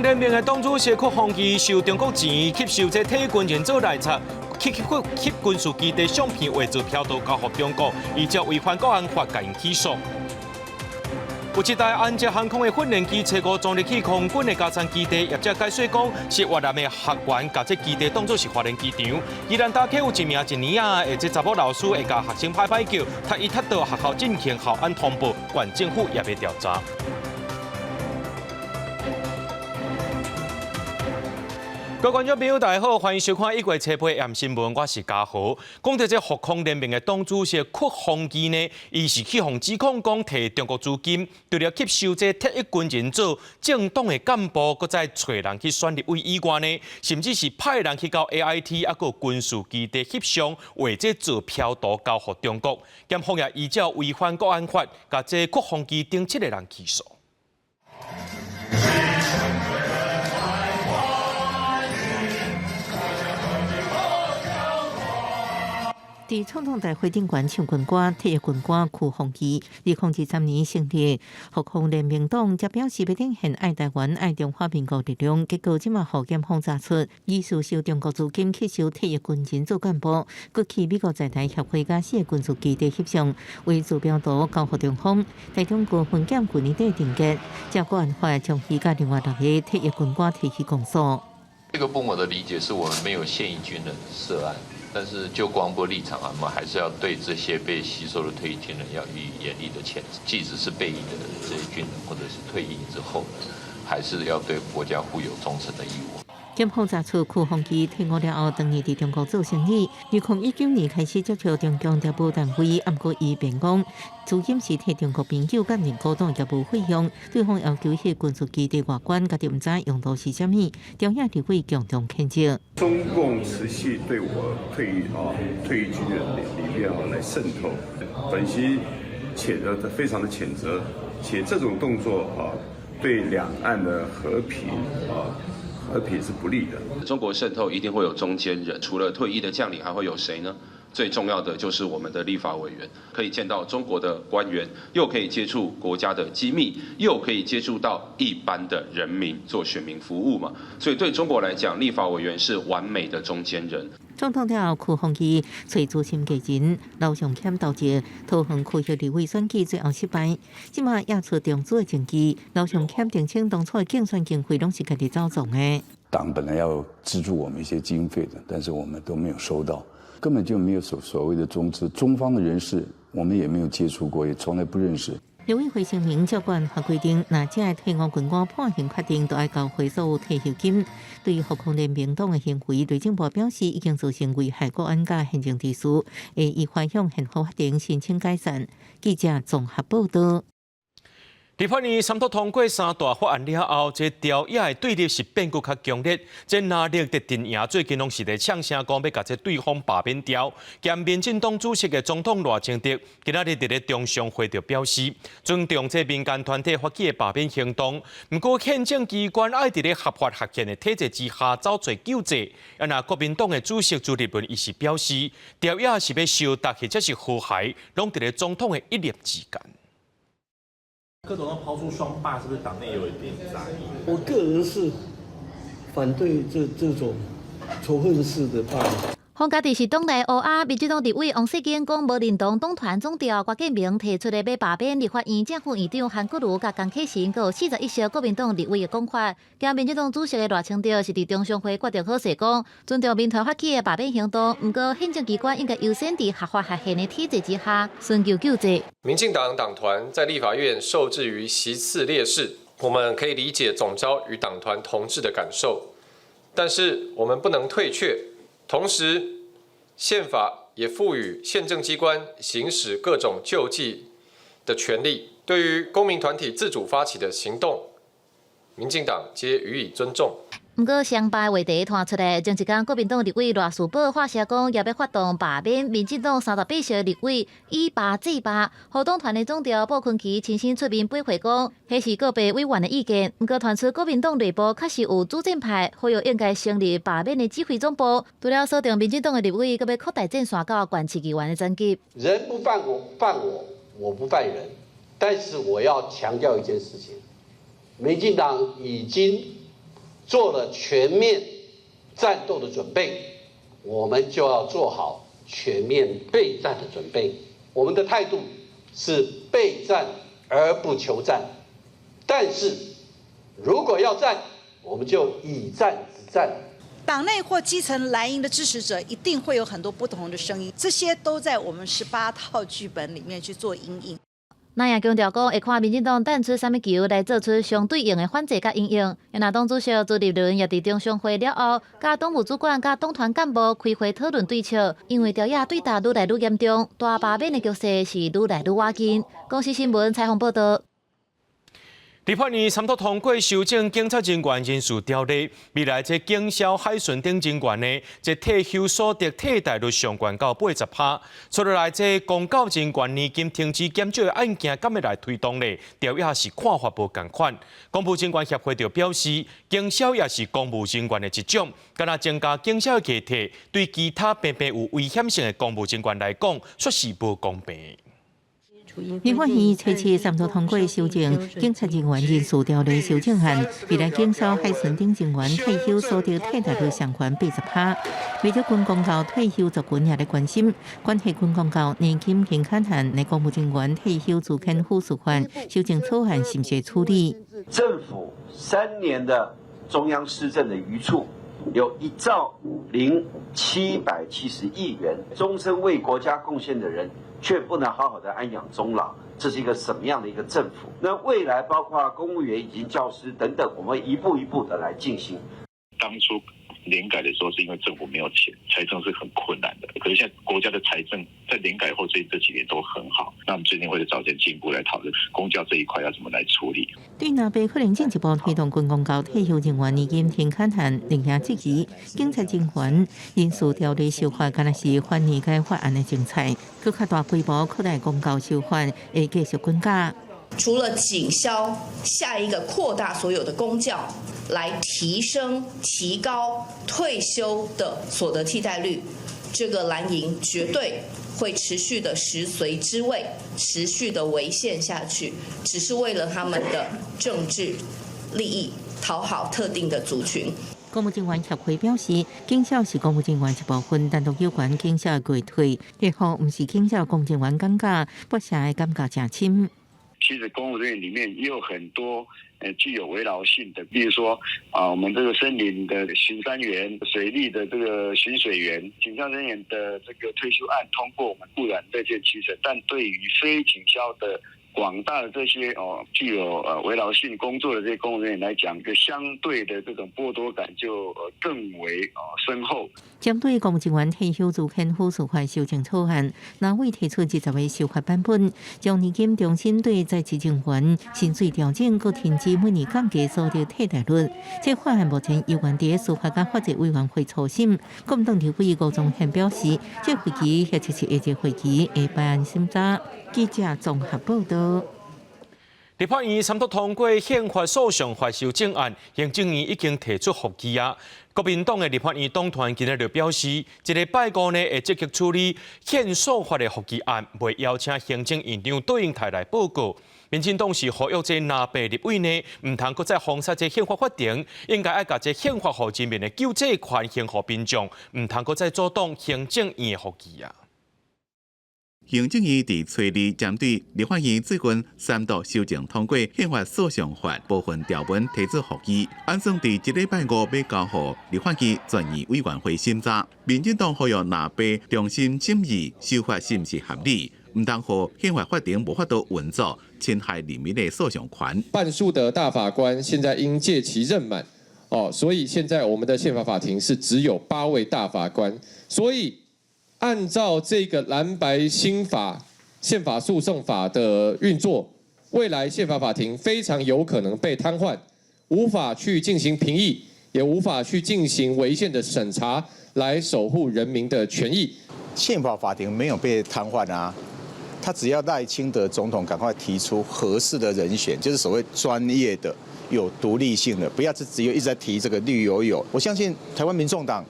控联盟的党主席郝凤基受中国钱吸收这体育军人做内贼，吸军事基地相片画作飘到交予中国，依照违反国安法甲因起诉。有一台安捷航空的训练机车5撞入去空军的加山基地，业者解释讲是越南的学员把这基地当作是发练机场。宜兰大溪有一名1年啊，这查某老师会甲学生拍叫，伊踢到学校进行校安通报，县政府也要调查。各位观众朋友，大家好，欢迎收看《1月7日AM新闻》，我是嘉豪。讲到这复控联盟的党主席郝凤基呢，伊是去互指控讲摕中国资金，除了吸收这体育军人做政党的干部，搁再找人去选立委以外呢，甚至是派人去到 AIT 啊个军事基地翕相，为这做飘导交予中国。检方也依照违反国安法，甲这郝凤基等7个人起诉。伫总统大会顶馆唱军歌，体育军歌郝凤基，2023年成立复控联盟党，则表示要展现爱台湾、爱中华民国力量。结果即马互检方查出，疑似收中国资金吸收体育军人做干部，佮去美国在台协会甲4个军事基地翕相，为坐标图交予中方。台中高分检去年底定结，照国安法将伊甲另外6个体育军歌提起公诉。这个部门的理解是我们没有现役军人涉案。但是就国防部立场啊，我们还是要对这些被吸收的退役军人要予以严厉的谴责，即使是备役的这些军人或者是退役之后呢，还是要对国家负有忠诚的义务。检方查出郝凤基退伍了后，当年伫中国做生意。2019年开始接触中共业务单位，不过伊辩讲，资金是替中国朋友甲人股党业务费用。对方要求迄军事基地外观，家己唔知用途是啥物，中央立委共同谴责。中共持续对我退役军人里面来渗透，本席非常的谴责，且这种动作对两岸的和平是不利的。中国渗透一定会有中间人，除了退役的将领，还会有谁呢？最重要的就是我们的立法委员，可以见到中国的官员，又可以接触国家的机密，又可以接触到一般的人民，做选民服务嘛。所以对中国来讲，立法委员是完美的中间人。总统了郝凤基找资深艺人刘尚谦斗志，桃园区域立委选举最后失败，即马也出重组的证据。刘尚谦澄清当初的竞选经费拢是家己走总的。党本来要资助我们一些经费的，但是我们都没有收到，根本就没有所谓的中资。中方的人士我们也没有接触过，也从来不认识。刘委会声明，照管法规定，若这个退伍军官判刑确定，都要交回所有退休金。对于复控联盟党的行为，内政部表示已经造成危害国安甲宪政秩序，会依法向宪法法庭申请解散。记者综合报道。立法院三读通过3大法案了后，这朝野的对立是变局较强烈。这哪力的阵营最近拢是在呛声讲要甲这对方罢免掉。兼民进党主席的总统赖清德今仔日伫咧中常会就表示，尊重这民间团体发起的罢免行动。不过宪政机关爱伫咧合法合宪的体制之下走做救济。那国民党的主席朱立伦伊是表示，朝野是要收达或者是和谐，拢伫咧总统的一念之间。柯总统抛出双罢，是不是党内有一点杂音？我个人是反对这种仇恨式的罢免。洪家伫是党内乌鸦，民进党立委王世坚讲无认同党团总召郭建明提出的要罢免立法院正副院长韩国瑜甲江启臣，佮有41席国民党立委的讲法。兼民进党主席的赖清德是伫中常会决定好势讲，尊重民团发起的罢免行动，不过宪政机关应该优先伫合法合宪的体制之下寻求救济。民进党党团在立法院受制于席次劣势，我们可以理解总召与党团同志的感受，但是我们不能退却。同时，宪法也赋予宪政机关行使各种救济的权利。对于公民团体自主发起的行动，民进党皆予以尊重。不过，双罢话题传出来，前一天国民党立委赖士宝发声讲，也要发动罢免民进党38席立委，以罢制罢。互党团的总召鲍坤奇亲身出面驳回讲，迄是个别委员的意见。不过传出国民党内部确实有主战派呼吁应该成立罢免的指挥总部。除了锁定民进党的立委，阁要扩大战线到县市议员的层级。人不犯我，我不犯人。但是我要强调一件事情，民进党已经做了全面战斗的准备，我们就要做好全面备战的准备。我们的态度是备战而不求战，但是如果要战，我们就以战止战。党内或基层蓝营的支持者一定会有很多不同的声音，这些都在我们18套剧本里面去做因应。那也强调讲，会看民进党弹出什么球来做出相对应的反制甲应用。因党主席朱立伦也伫中常会了后，甲党务主管甲党团干部开会讨论对策。因为朝野对答愈来愈严重，大罢免的局势是愈来愈瓦紧。公司新闻采访报道。立法院三读通过修正警察人员人事条例，未来这警消、海巡等人员的这退休所得替代率上悬到80%。除了来这公告人员年金停止减少的案件，敢会来推动呢？调也是看法无同款。公务人员协会就表示，警消也是公务人员的一种，敢若增加警消的议题，对其他偏偏有危险性的公务人员来讲，确实无公平。立法院初次三读通过修正警察人员人事条例修正案，未来警消、海巡等人员退休所得替代率上悬80%。为咗军公告退休族群也来关心，关系军公告年金平砍hạnใน公务人员退休资遣附属法修正草案是不是处理？政府3年的中央施政的余处有1兆0770亿元，终身为国家贡献的人，却不能好好的安养终老，这是一个什么样的一个政府？那未来包括公务员以及教师等等，我们会一步一步的来进行。当初联改的时候，是因为政府没有钱，财政是很困难的。可是现在国家的财政在联改后这几年都很好，那我们最近会找些进一步来讨论公教这一块要怎么来处理。对南北可能进一步推动军公告退休人员年金停砍hạn，另也质疑警察人员人事条例修法，敢若是反拟改法案的政策，更较大规模扩大公告修法会继续增加。除了警消，下一个扩大所有的公教，来提高退休的所得替代率，这个蓝营绝对会持续的食髓知味，持续的违宪下去，只是为了他们的政治利益，讨好特定的族群。公务人员协会表示，警消是公务人员一部分，但都有关警消的过退，日后不是警消公务人员感觉不暇的感觉真深。其实公务人员里面也有很多具有围绕性的，比如说我们这个森林的巡山员、水利的这个巡水员、警消人员的这个退休案通过，我们固然乐见其成，但对于非警消的广大的这些具有围绕性工作的这些公务人员来讲，一个相对的这种剥夺感就更为深厚。针对公务人员退休资遣附属法修正草案，南委提出20个修法版本，将年金重新对在职人员薪水调整，搁停止每年降低所得替代率。这法案目前由原伫司法甲法制委员会初审，国民党立委吴宗宪表示，这会期或者是下一会期会办案审查。记者综合报道。立法院三读通过宪法诉讼法修正案，行政院已经提出复议啊。国民党的立法院党团今日就表示，这个拜五呢会积极处理宪诉法的复议案，未邀请行政院长对应台来报告。民进党是呼吁这南北立委呢，唔通搁再封杀这宪法法庭，应该爱把这宪法和人民的救济权献给民众，唔通搁再阻挡行政院的复议啊。行政院伫初二针对立法院最近3读修正通过宪法诉讼法部分条文提出复议，按算伫1礼拜5要交予立法院专业委员会审查。民进党呼吁南北重新审议修法是毋是合理，唔通予宪法法庭无法度运作，侵害人民的诉讼权。半数的大法官现在因届期任满，所以现在我们的宪法法庭是只有8位大法官，所以。按照这个蓝白新法宪法诉讼法的运作，未来宪法法庭非常有可能被瘫痪，无法去进行评议，也无法去进行违宪的审查，来守护人民的权益。宪法法庭没有被瘫痪啊，他只要赖清德总统赶快提出合适的人选，就是所谓专业的、有独立性的，不要只有一直在提这个绿油油。我相信台湾民众党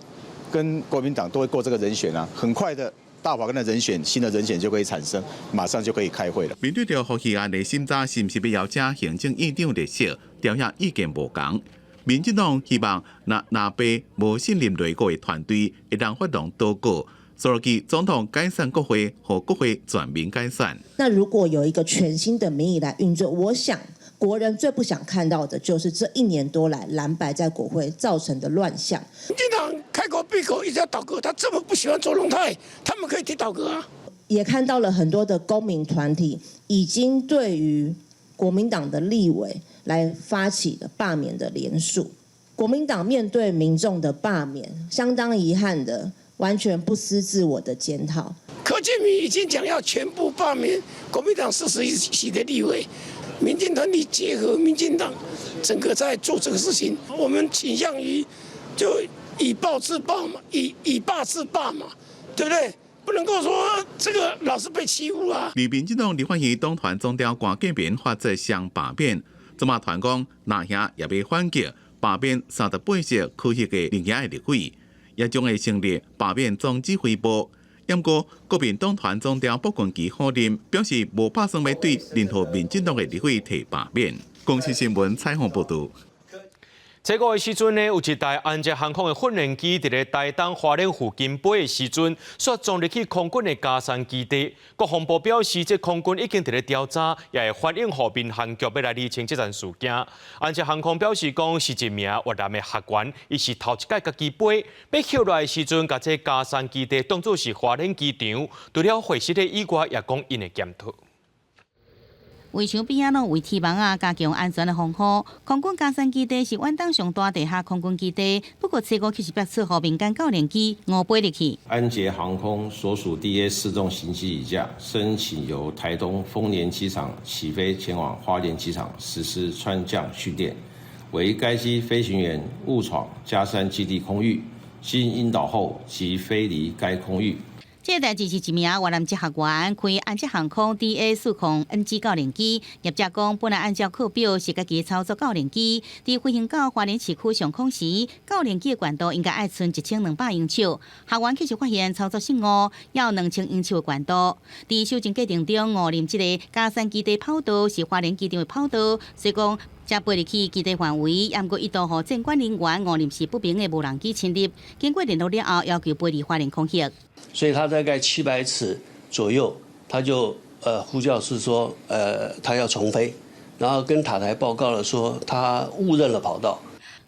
跟国民党都会过这个人选啊，很快的大法官的人选，新的人选就可以产生，马上就可以开会了。面对着复议案的审查是不是要邀请行政院长列席，调也意见无同。民进党希望那被无信任内阁的团队会当发动倒戈，所以总统解散国会和国会全面解散。那如果有一个全新的民意来运作，我想国人最不想看到的就是这1年多来蓝白在国会造成的乱象。民进党开口闭口一直要倒戈，他这么不喜欢卓荣泰，他们可以提倒戈啊。也看到了很多的公民团体已经对于国民党的立委来发起了罢免的联署。国民党面对民众的罢免，相当遗憾的，完全不思自我的检讨。柯建铭已经讲要全部罢免国民党41席的立委，民进团体结合民进党，整个在做这个事情。我们倾向于就以暴制暴嘛，以霸制霸嘛，对不对？不能够说这个老是被欺负啊。而民进党立法院党团总召关建平发出相罢免，这马团讲那兄也被反击，罢免38席可惜的另外的立委，也将会成立罢免总指挥部。不过，国民党团总召卜群基否认，表示无打算要对任何民进党的立委提罢免。公视新闻采访报道。这个时阵呢，有一台安捷航空的训练机伫咧台东花莲附近飞的时阵，却撞入去空军的嘉山基地。国防部表示，这空军已经伫咧调查，也会反映和民航局要来厘清这件事件。安捷航空表示讲，是一名越南的学员，伊是头一届家己飞，被扣来的时阵，甲这嘉山基地当作是花莲机场。除了会师的以外，也讲因会检讨。围墙边仔为天网啊，加强安全的防护。空军嘉山基地是远东上大地下空军基地，不过这个其实表示和民间教练机误飞入去。安捷航空所属 DA 4栋型机一架，申请由台东丰年机场起飞前往花莲机场实施穿降训练，为该机飞行员误闯嘉山基地空域，经引导后即飞离该空域。这个代志是一名越南籍学员开安捷航空 DA40NG 教练机，业者讲本来按照课表是家己操作教练机，伫飞行到花莲市区上空时，教练机的管道应该爱存1200英尺。学员其实发现操作失误，要2000英尺的管道。伫修正过程中误认这个嘉山基地跑道是花莲机场的跑道，所以讲才飞入去基地范围。不过一度互监管人员误认是不明的无人机侵入，经过联络了后，要求飞离花莲空域。所以他大概700尺左右，他就呼叫是说他要重飞，然后跟塔台报告了说他误认了跑道。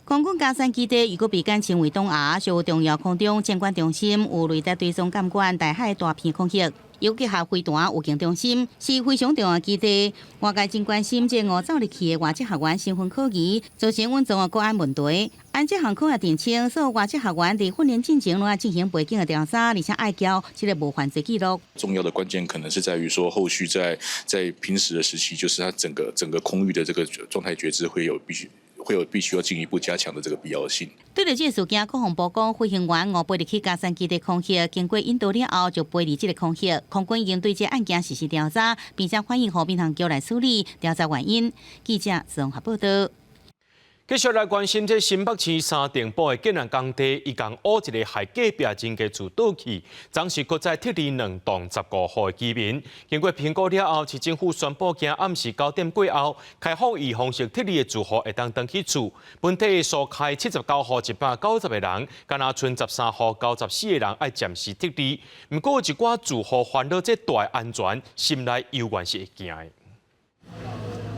空军嘉山基地如果被改称为东亚小重要空中监管中心，有雷达追踪监管大海大片空域。尤结合飞弹预警中心是非常重要基地，外界真关心这误走入去的外籍学员身份可疑，造成稳重的国安问题。安捷航空也澄清，所有外籍学员伫训练进程中要进行背景的调查，而且爱交这个无犯罪记录。重要的关键可能是在于说，后续在平时的时期，就是它整个空域的这个状态觉知会有必须要进一步加强的这个必要性。对了这个事件，国防部讲飞行员误飞入去嘉山基地空域，经过引导了后就飞离这个空域。空军已经对这案件实施调查，并且反映和民航局来处理调查原因。记者综合报道。继续来关心这新北市三重埔的建安工地，伊共挖一个害隔壁人家厝倒去，暂时搁再撤离2栋15户的居民。经过评估了后，市政府宣布，今暗时9点过后，开放以方式撤离的住户会当登去厝。本地所开79户190个人，敢若剩13户94个人要暂时撤离。不过有一寡住户烦恼这大安全，心内犹原是会惊的。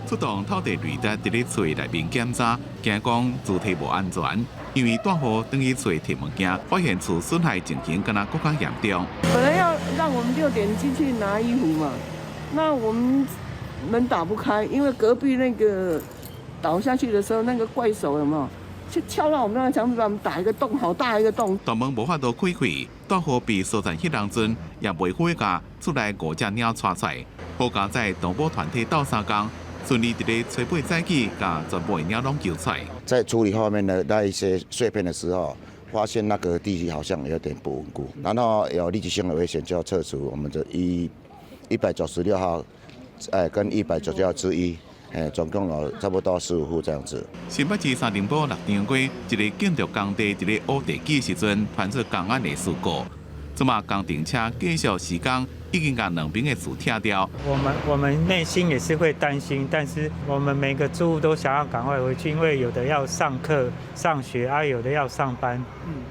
出动土地雷达伫咧厝内面检查，惊讲主体无安全，因为大户等于厝摕物件，发现厝损害情形敢若更加严重。本来要让我们6点进去拿衣服嘛，那我们门打不开，因为隔壁那个倒下去的时候，那个怪手有没有？去敲到我们那个墙壁，把我们打一个洞，好大一个洞。大门无法度开开，大户被疏散迄当阵，也未回家，出来5只鸟抓出来。好佳在动保团体斗3工。顺利伫咧吹背载具，把全部的鸟拢救出来。在处理后面的那一些碎片的时候，发现那个地基好像有点不稳固，然后有立即性的危险，就要撤除我们的196号，跟190号之一，总共有差不多15户这样子。新北市三重埔6张街一个建筑工地伫咧挖地基时阵，传出公安的事故。这马工程车继续施工，已经把两边的树拆掉。我们内心也是会担心，但是我们每个住户都想要赶快回去，因为有的要上课、上学啊，有的要上班，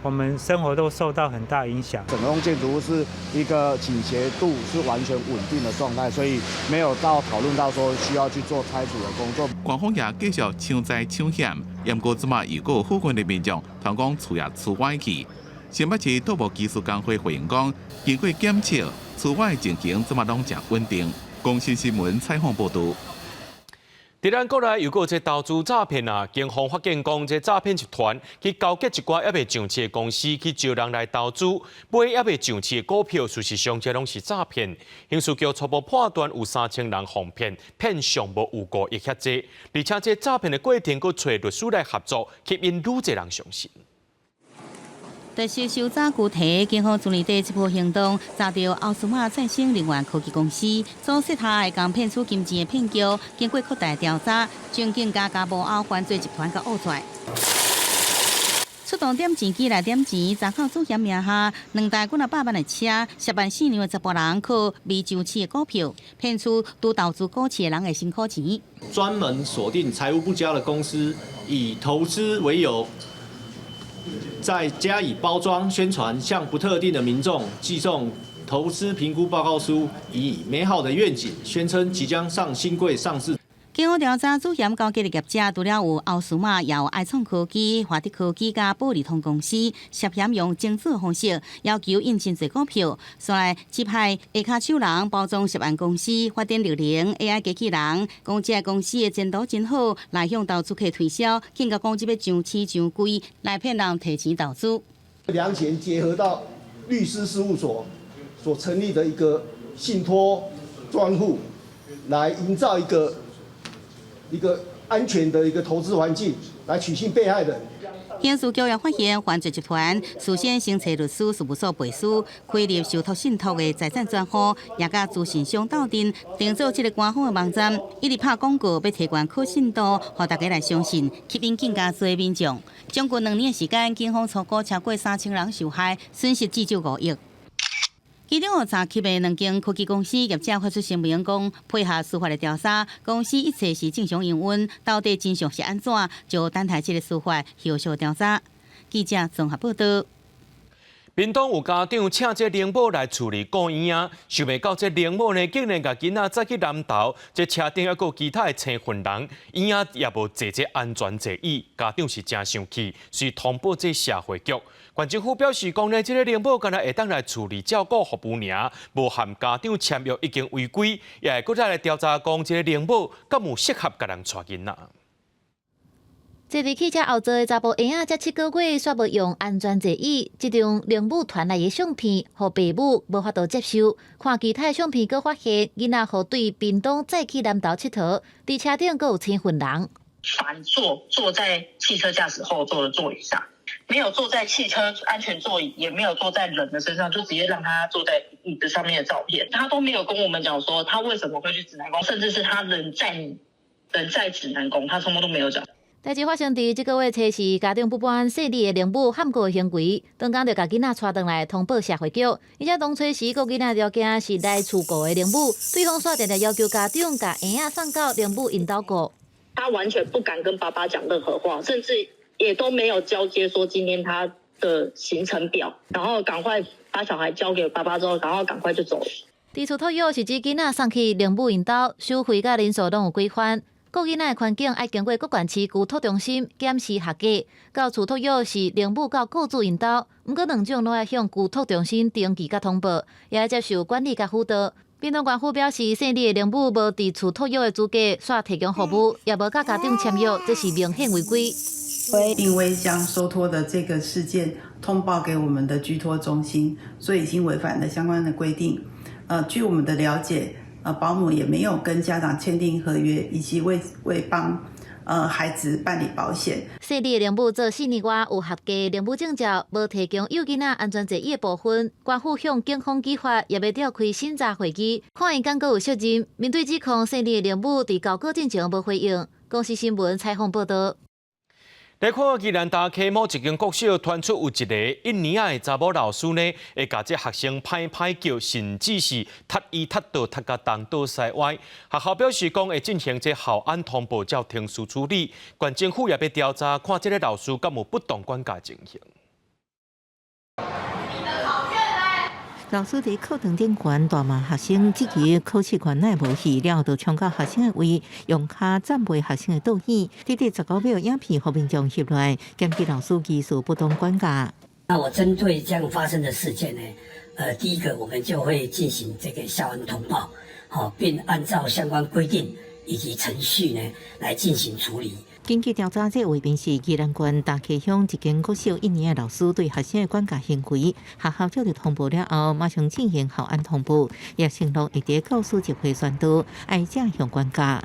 我们生活都受到很大影响。整栋建筑物是一个倾斜度是完全稳定的状态，所以没有到讨论到说需要去做拆除的工作。官方也继续抢灾抢险，不过即马又有附近的民众通讲厝也厝歪去。新北市土木技术工会回应讲，经过检测，厝外情形即马拢正稳定。公视新闻采访报道。伫咱国内又有一个投资诈骗啊，警方发现讲，这诈骗集团去勾结一寡还未上市的公司，去招人来投资，买还未上市的股票，事实上这拢是诈骗。刑事局初步判断有3000人哄骗，骗上无有5亿遐济，而且这诈骗的过程，佮找律师来合作，吸引愈侪人相信。特殊搜查具体，警方处理第一波行动，查到奥斯玛再生能源科技公司做设下共骗取金钱的骗局，经过扩大调查，将更加幕后犯罪集团给挖出来。出动点钱机来点钱，查扣主嫌名下2台几百万的车，涉办4年的18人靠未上市的股票，骗取拄投资股市的人的辛苦钱。专门锁定财务不佳的公司，以投资为由。再加以包装宣传，向不特定的民众寄送投资评估报告书，以美好的愿景宣称即将上新贵上市。经过调查，主嫌勾结的业者除了有奥斯玛，也有爱创科技、华德科技甲宝利通公司，涉嫌用精致方式要求印真侪股票，所来指派下卡手人包装涉案公司，发展6零 AI 机器人，讲这公司的前途真好，来向投资客推销，更加讲这要上市上贵，来骗人提前投资。良钱结合到律师事务所所成立的一个信托专户，来营造一个安全的一个投资环境，来取信被害人。刑事局也发现犯罪集团事先先找律师事务所背书，开立受托信托的财产专户，也甲资讯商斗阵，订做这个官方的网站，一直拍广告要提悬可信度，让大家来相信，吸引更加多民众。将近2年的时间，警方初估超过3000人受害，损失至少5亿。其中有查缉的2间科技公司业者发出声明讲，配合司法的调查，公司一切是正常营运，到底真相是安怎，就等待这个司法后续调查。记者综合报道。屏东有家长请这灵母来处理顾婴仔，想袂到这灵母呢，竟然甲囡仔载去南投，这车顶还有其他的青份人，婴仔也无坐这安全座椅，家长是真生气，遂通报这社会局。县政府表示讲呢，这个灵母敢若会当来处理照顾服务尔，无和家长签约已经违规，也会搁再来调查讲这个灵母敢有适合甲人带囡仔。坐伫汽车后座的查甫婴仔才7个月，煞无用安全座椅，这张灵母传来的相片，互爸母无法度接受。看其他的相片，佫发现囡仔互对屏东再去南投佚佗，伫车顶佫有青份人。反坐在汽车驾驶后座的座椅上，没有坐在汽车安全座椅，也没有坐在人的身上，就直接让他坐在椅子上面的照片。他都没有跟我们讲说他为什么会去指南宫，甚至是他人在指南宫，他什么都没有讲。代志发生伫这个月初四，家长不搬细腻的灵母喊过的行为，当天就甲囡仔带回来通报社会局，而且当初时个囡仔条件是来厝顾的灵母，对方煞定定要求家长甲婴仔送到灵母引导顾。他完全不敢跟爸爸讲任何话，甚至也都没有交接说今天他的行程表，然后赶快把小孩交给爸爸之后，然后赶快就走了。伫厝托育是指囡仔送去灵母引导，收费甲人数拢有规范。顾囡仔的环境爱经过各县市居托中心检视合格，到厝托育是灵母到雇主引导，毋过2种拢要向居托中心登记甲通报，也要接受管理甲辅导。屏东县府表示，生理的灵母无伫厝托育的资格，煞提供服务，也无甲家长签约，这是明显违规。因为将收托的这个事件通报给我们的居托中心，所以已经违反了相关的规定。据我们的了解，保姆也没有跟家长签订合约，以及未帮孩子办理保险。细腻的灵母做4年外有合格的灵母证照，无提供幼囡仔安全座椅的部分，官府向警方举发，也要召开审查会议，看伊敢阁有责任。面对指控，细腻的灵母伫交稿进前无回应。公视新闻采访报道。来看宜兰大溪某一间国小传出有一个1年仔的查某老师呢，会甲这学生歹叫，甚至是踢伊踢到踢甲东倒西歪。学校表示讲会进行这校安通报，照停事处理。县政府也要调查，看这个老师敢有不当管教情形。老师伫课堂顶悬大骂学生，质疑考试权乃无戏了，就冲到学生的位，用脚赞背学生的倒椅。弟弟19秒影片互民众翕来，检举老师技术不当管教。那我针对这样发生的事件呢，第一个我们就会进行这个校安通报，并按照相关规定以及程序呢来进行处理。根据调查，这位便是宜兰县大溪乡一间国小1年的老师对学生的管教行为，学校接到通报了后，马上进行校安通报，也承诺会伫教师集会宣导，爱正向管教。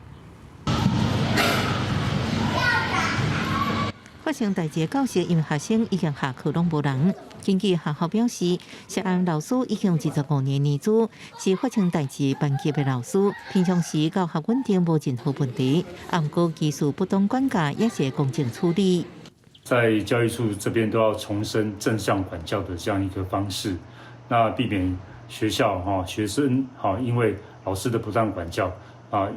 发生代志的教室，因为学生已经下课拢无人。根据学校表示，涉案老师已经25年年资，是发生代志班级的老师，平常时教学稳定无任何问题。不过技术不当管教也是公正处理。在教育处这边都要重申正向管教的这样一个方式，那避免学校学生因为老师的不当管教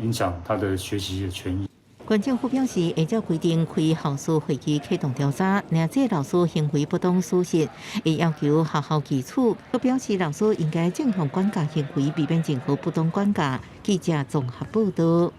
影响他的学习的权益。县政府表示，会照规定开校事会议启动调查，若这老师行为不当属实，会要求学校基处。佮表示，老师应该正向管教行为，避免任何不当管教。记者综合报道。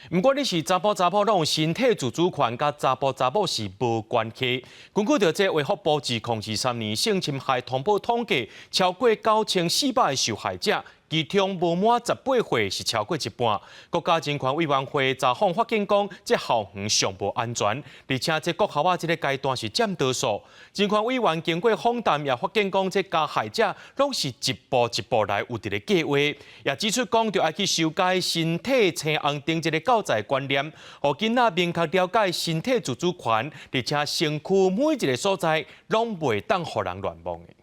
不管你是查甫拢有身体自主权，甲查甫是无关系。根据着这卫福部2023年性侵害通报统计，超过9400个受害者。其中无满18岁是超过一半。国家人权委员会查访发现讲，这校园尚无安全，而且这国校这个阶段是占多数。人权委员经过访谈，也发现讲，这加害者拢是一步一步来有这个计划，也指出讲，就要去修改身体青红灯这个教材观念，让囡仔明确了解身体自主权，而且身躯每一个所在拢袂当互人乱摸的。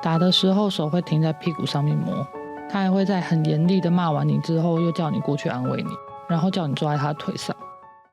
打的时候手会停在屁股上面摸，他还会在很严厉的骂完你之后，又叫你过去安慰你，然后叫你坐在他腿上。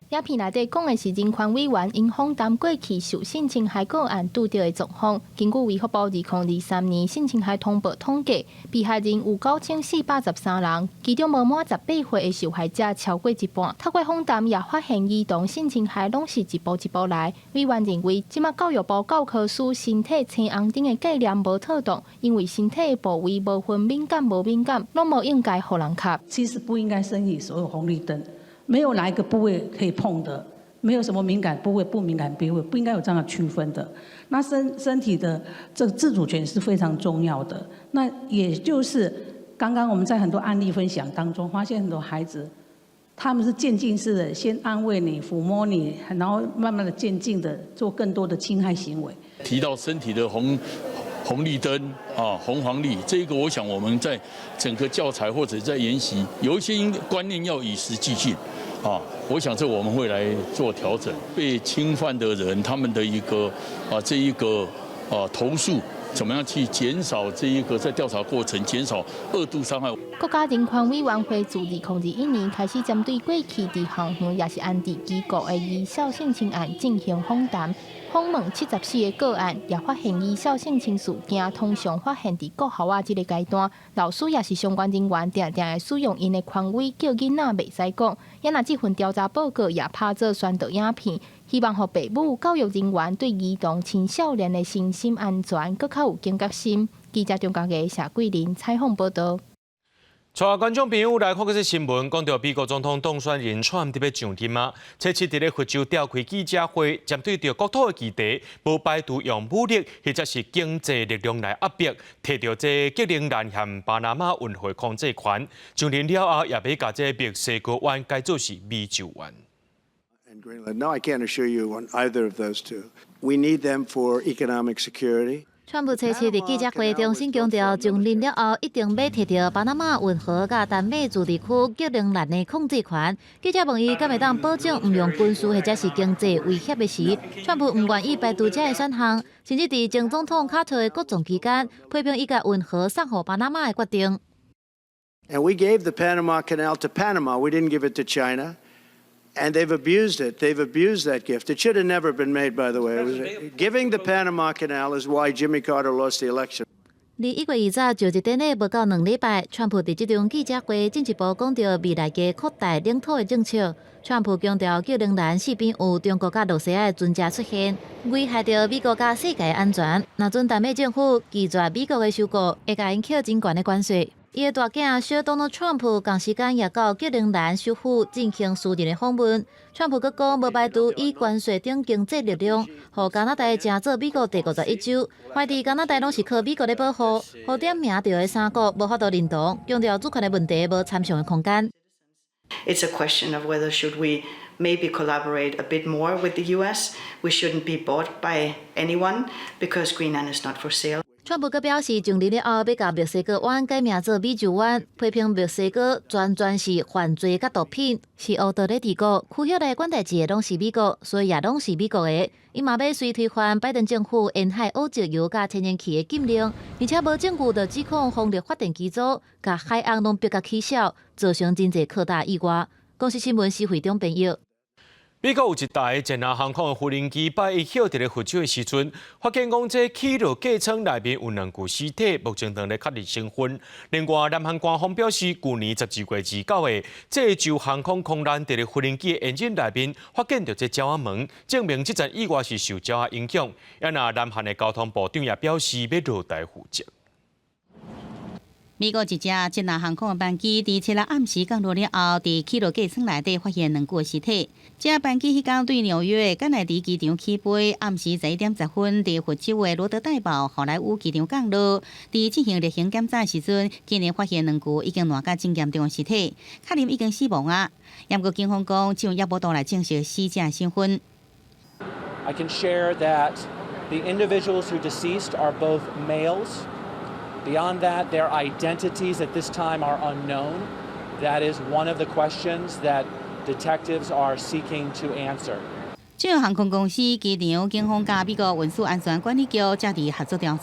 影片内底讲的是人权委员因访谈过去受性侵害个案拄到的状况。根据卫福部2023年性侵害通报统计，被害人有9413人，其中无满18岁的受害者超过一半。透过访谈也发现，儿童性侵害拢是一步一步来。委员认为，即马教育部教科书身体青红灯的概念无妥当，因为身体的部位无分敏感无敏感，拢无应该互人卡。其实不应该升起所有红绿灯。没有哪一个部位可以碰的，没有什么敏感部位、不敏感部位，不应该有这样的区分的。那身体的这个自主权是非常重要的。那也就是刚刚我们在很多案例分享当中，发现很多孩子，他们是渐进式的，先安慰你、抚摸你，然后慢慢的渐进的做更多的侵害行为。提到身体的红绿灯红黄绿，这个我想我们在整个教材或者在研习，有一些观念要与时俱进。我想这我们会来做调整。被侵犯的人，他们的一个这一个投诉，怎么样去减少这一个在调查过程减少2度伤害？国家人权委员会自2021年开始针对过去伫校园也是安置机构的儿少性侵案进行访谈。访问74个个案，也发现儿少性侵事件通常发现伫国校这个阶段，老师也是相关人员定定会使用因的权威叫囡仔袂使讲。也若这份调查报告也拍做宣导影片，希望互父母、教育人员对儿童、青少年的身心安全更较有警觉心。记者中国的谢桂林采访报道。带观众朋友来看这新闻，讲到美国总统当选人川特要上任啊，这次伫咧佛州召开记者会，针对着国土的议题，无排除用武力或者是经济力量来压迫，摕到这吉林兰和巴拿马运河控制权。上任了后，也要把这墨西哥湾改做是美洲湾。No, I can't assure you on either of those two. We need them for economic security. 川普这次伫记者会中心强调，上任了后一定要摕到巴拿马运河甲南美自治区吉林兰的控制权。记者问伊，敢会当保证唔用军事或者是经济威胁的时，川普唔愿意排除这个选项，甚至伫前总统卡特的国葬期间，批评伊甲运河送予巴拿马的决定。And we gave the Panama Canal to Panama. We didn't give it to China. And they've abused it. They've abused that gift. It should have never been made, by the way. It was, giving the Panama Canal is why Jimmy Carter lost the election. 1月20日就一等下无到2礼拜，川普伫这场记者会进一步讲到未来嘅扩大领土嘅政策。川普强调，叫仍然四边有中国甲罗西亚嘅船只出现，危害到美国甲世界嘅安全。若准台美政府拒绝美国嘅收购，会甲因扣真悬嘅关税。伊嘅大囝小 Donald Trump 同时间也到吉林兰首府进行私人嘅访问。川普阁讲，无排除以关税等经济力量，互加拿大正做美国第51州。怀疑加拿大拢是靠美国咧保护，互点名着嘅三国无法度认同，强调主权嘅问题无参详嘅空间。It's a question of whether should we maybe collaborate a bit more with the U.S. We shouldn't be bought by anyone because Greenland is not for sale. 川普阁表示，从2日后要甲墨西哥湾改名做美洲湾，批评墨西哥全是犯罪甲毒品，是乌道咧治国，区域内管代志拢是美国，所以也拢是美国的。伊嘛要随推翻拜登政府沿海欧石油甲天然气的禁令，而且无证据就指控风力发电机组甲海岸拢逼甲起小，造成真侪扩大意外。公司新闻是会中朋友。美国有一台前航航空的无人机摆伊捡伫咧佛州的时阵，发现讲这起落架舱内面有2具尸体，目前正咧确认身份。另外，南韩官方表示，去年12月29日，济州航空空难伫咧无人机的引擎内面发现到这鸟仔门，证明这阵意外是受鸟仔影响。也那南韩的交通部长也表示要落台负责。美国一架捷纳航空的班机，伫7日暗时降落了后，伫起落架舱内底发现2具尸体。这班机迄天对纽约甘乃迪机场起飞，暗时11点10分，伫佛州的罗德代堡好莱坞机场降落。伫进行例行检查时阵，竟然发现2具已经烂甲真严重的尸体，确认已经死亡啊。不过警方讲，只有也无到来证实死者身份。I can share that the individuals who deceased are both males. Beyond that, their identities at this time are unknown. That is one of the questions that detectives are seeking to answer. 这航空公司、机场、警方甲美国运输安全管理局正伫合作调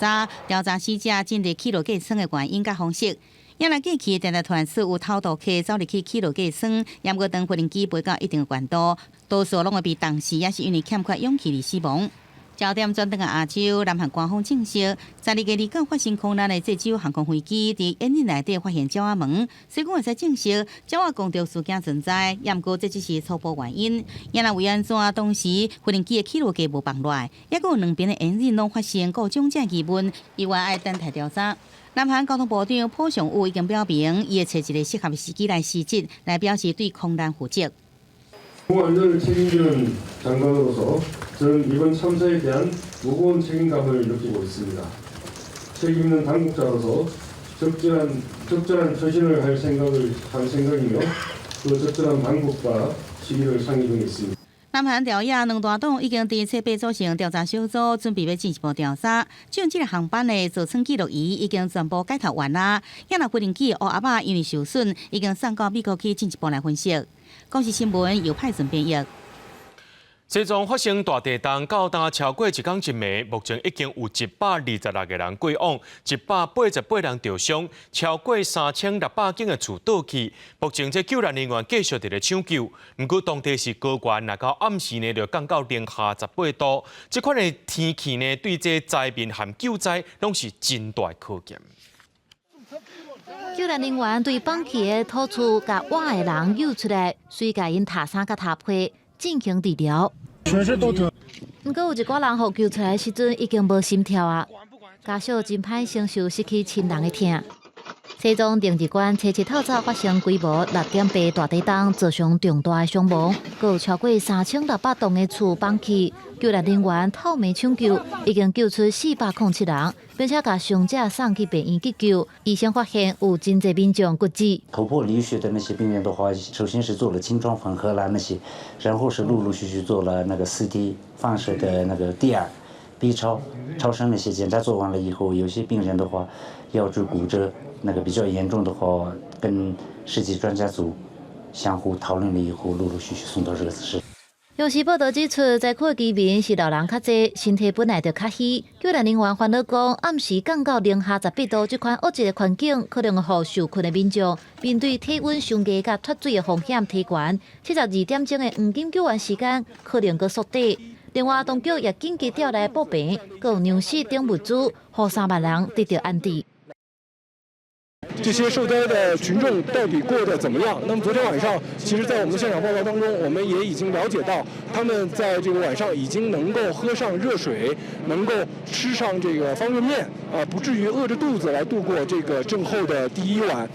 查死者进入起落架舱的原因甲方式。也来过去电台团是有偷渡客走入去起落架舱，也不过当无人机飞到一定的高度，多数拢会被冻死，也是因为欠缺勇气而死亡。焦点转转到亚洲，南韩官方证实，12月2日发生空难的济州航空飞机伫引擎内底发现鸟仔门，虽讲会使证实鸟仔公中事件存在，也毋过这只是初步原因。也若为安怎当时无人机的起落架无放落来，也佫有2边的引擎拢发生各种正疑问，意外爱等待调查。南韩交通部长朴尚武已经表明，伊会找一个适合的时机来辞职，来表示对空难负责。 안전을 책임지는 장관으로서 저는 이번 참사에 대한 무거운 책임감을 느끼고 있습니다. 책임 있는 당국자로서 적절한 처신을 할 생각이며 그 적절한 방법과 시기를 상의 중에 있습니다. 南韩朝野2大党已经伫设备组成调查小组，准备要进一步调查。就这个航班的座舱记录仪已经全部解读完啦，也若无人机的乌鸭仔因为受损，已经送到美国去进一步来分析。公司新闻由派准编译。西藏发生大地震，到今超过1天1暝，目前已经有126个人过往，188人受伤，超过3600间的厝倒去。目前这救援人员继续伫咧抢救，不过当地是高原，若到暗时呢，就降到零下18度。这款的天气呢，对这灾民和救灾拢是真大考验。 救援人员对放弃的土厝甲瓦的人救出来，随甲因塔衫甲塔被进行治疗。不过有一寡人互救出来时阵已经无心跳啊，家属真歹承受失去亲人的痛。西藏定治县初7透早发生规模6.8大地震，造成重大的伤亡，阁有超过3600栋的厝放弃。救援人员透暝抢救，已经救出407人，并且把伤者送去病院急救。医生发现有真侪民众骨折。头破流血的那些病人的话，首先是做了精装缝合啦那些，然后是陆陆续续做了那个4D 放射的那个 DR、B 超、超声那些检查做完了以后，有些病人的话腰椎骨折，那个比较严重的话，跟实际专家组相互讨论了以后，陆陆续续送到热刺市。央视报道指出，灾区居民是老人较济，身体本来就较虚。救援人员烦恼讲，暗时降到零下18度这款恶劣的环境，可能会受困的民众面对体温上低甲脱水的风险提悬。72点钟的黄金救援时间可能阁缩短。另外，当局也紧急调来补病，阁有粮食等物资，让3万人得到安置。这些受灾的群众到底过得怎么样？那么昨天晚上，其实，在我们的现场报道当中，我们也已经了解到，他们在这个晚上已经能够喝上热水，能够吃上这个方便面，不至于饿着肚子来度过这个震后的第一晚。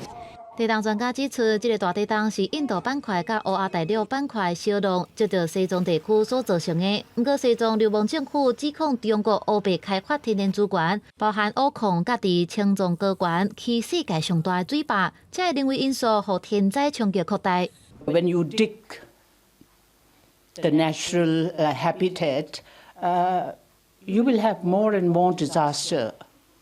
地动专家指出，这个大地动是印度板块甲欧亚大陆板块小浪接着西藏地区所造成的。不过，西藏流亡政府指控中国乌白开发天然资源，包含挖矿甲伫青藏高原起世界上大的水坝，这个人为因素互天灾冲击扩大。When you dig the natural habitat, you will have more and more disaster.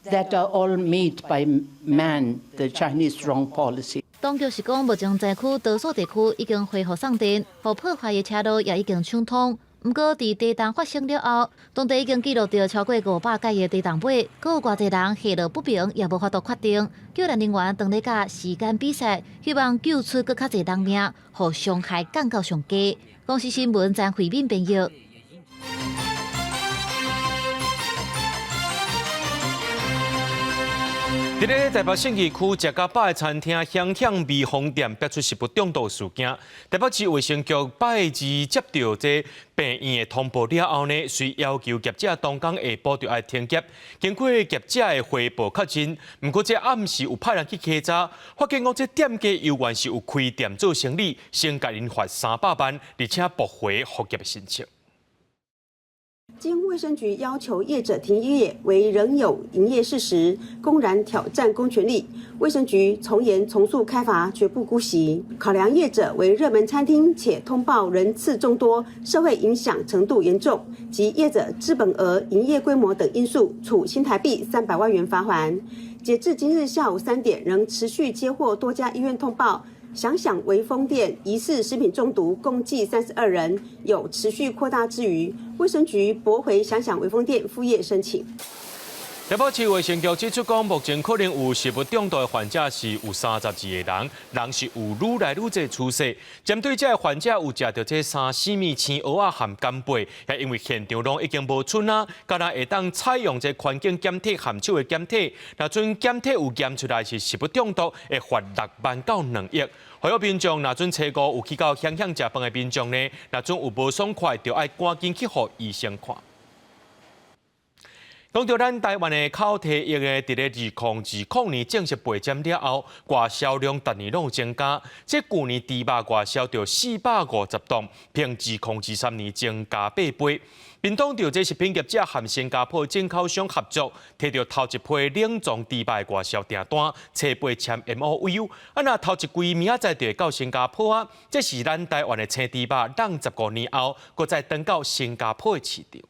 That are all made by man, the Chinese wrong policy. 当局是讲，目前灾区多数地区已经恢复送电，互破坏的车路也已经畅通。不过，伫地动发生了后，当地已经记录到超过500件的地动尾，阁有偌济人下落不明，也无法度确定。救援人员当咧甲时间比赛，希望救出更较济人命，互伤害降到上低。公司新闻张惠敏编译。伫咧台北信义区食甲饱的餐厅香香味风店爆出食物中毒事件，台北市卫生局拜二接到这病院的通报了后呢，遂要求业者当天下晡就要停业。经过业者的汇报确认，不过这暗时有派人去稽查，发现讲这店家由原是有开店做生意，先甲因罚300万，而且驳回复业的申请。经卫生局要求业者停业为仍有营业事实，公然挑战公权力。卫生局从严从速开罚，绝不姑息。考量业者为热门餐厅，且通报人次众多，社会影响程度严重，及业者资本额、营业规模等因素，处新台币300万元罚锾。截至今日下午3点，仍持续接获多家医院通报。想想微风店疑似食品中毒，共计32人，有持续扩大之余，卫生局驳回想想微风店复业申请。台北市卫生局指出，讲目前可能有食物中毒的患者是有32个人，人是有愈来愈侪趋势。针对这患者有食到这3、4米青蚵仔含干贝，也因为现场中已经无剩啊，敢若会当采用这环境检体含手的检体，若准检体有验出来是食物中毒，会罚6万到2亿。还有民众若准初五有去到香香食饭的民众呢，若准有无爽快，就要赶紧去互医生看。讲到咱台湾的口蹄疫的，伫咧2020年正式备检了后，外销量逐年拢有增加。即去年猪肉外销到450吨，平2023年增加8倍。并当着这食品业者和新加坡进口商合作，摕到头一批冷冻猪肉的外销订单，初步签 MOU。若头一季明仔载就会到新加坡啊！这是咱台湾的青猪肉，等15年后，搁再登到新加坡的市场。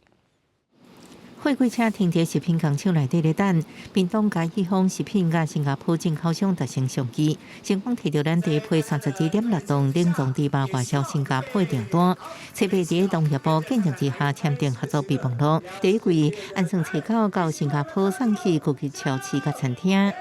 货柜车停伫食品工厂内底咧等，屏东嘉义方食品甲新加坡进口商达成协议，成功摕到咱第一批32.6吨冷冻猪肉外销新加坡的订单。初步伫农业部建议之下签订合作备忘录，第一季按算初九到新加坡送去各个超市甲餐厅。